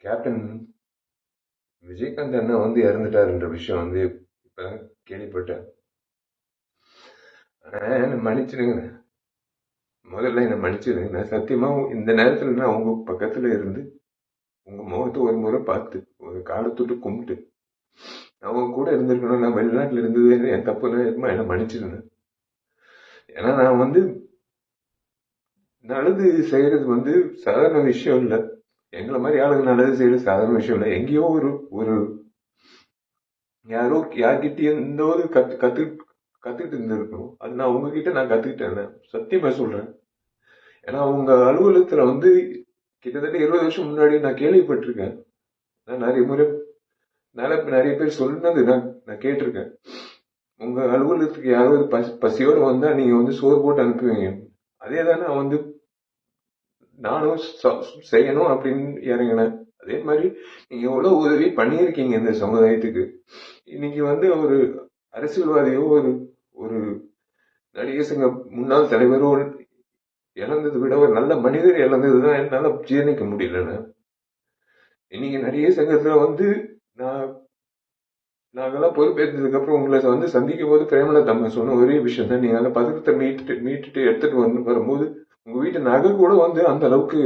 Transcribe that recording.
Captain Vijayakanth அண்ணா வந்து இறந்துட்டாருன்ற விஷயம் வந்து இப்பதான் கேள்விப்பட்டேன். என்ன மன்னிச்சிடுங்க, முதல்ல என்ன மன்னிச்சிடுங்க. நான் சத்தியமா இந்த நேரத்துல நான் உங்க பக்கத்துல இருந்து உங்க முகத்தை ஒரு முறை பார்த்து ஒரு காலத்தொட்டு கும்பிட்டு அவங்க கூட இருந்திருக்கணும். நான் வெளிநாட்டுல இருந்தது என் தப்பு தான், என்ன மன்னிச்சிடுங்க. ஏன்னா நான் வந்து நல்லது செய்யறது வந்து சாதாரண விஷயம் இல்லை. எங்களை மாதிரி ஆளுங்க நல்லது செய்யறது சாதாரண விஷயம் இல்லை. எங்கேயோ ஒரு ஒரு யாரோ யார்கிட்டயும் இந்த ஒரு கத்துக்கிட்டு இருந்திருக்கணும். அது நான் உங்ககிட்ட நான் கத்துக்கிட்டேன், சத்தியமா சொல்றேன். ஏன்னா உங்க அலுவலகத்துல வந்து கிட்டத்தட்ட 20 வருஷம் முன்னாடி நான் கேள்விப்பட்டிருக்கேன். நான் நிறைய முறை நிறைய பேர் சொன்னது நான் கேட்டிருக்கேன். உங்க அலுவலகத்துக்கு யாராவது பசியோட வந்தா நீங்க வந்து சோறு போட்டு அனுப்புவீங்க. அதே தான் நான் வந்து நானும் செய்யணும் அப்படின்னு இறங்கினேன். அதே மாதிரி நீங்க எவ்வளவு உதவி பண்ணியிருக்கீங்க இந்த சமுதாயத்துக்கு. இன்னைக்கு வந்து ஒரு அரசியல்வாதியோ ஒரு ஒரு நடிகர் சங்க முன்னாள் தலைவரோ இழந்ததை விட ஒரு நல்ல மனிதர் இழந்ததுதான் என்னால ஜீரணிக்க முடியலன்னு. இன்னைக்கு நடிகர் சங்கத்துல வந்து நாங்கெல்லாம் பொறுப்பேற்றதுக்கு அப்புறம் உங்களை வந்து சந்திக்கும் போது பிரேமலதா அம்மா சொன்ன ஒரே விஷயம் தான், நீங்க அந்த பதக்கத்தை மீட்டுட்டு எடுத்துட்டு வரும்போது உங்க வீட்டு நகை கூட வந்து அந்த அளவுக்கு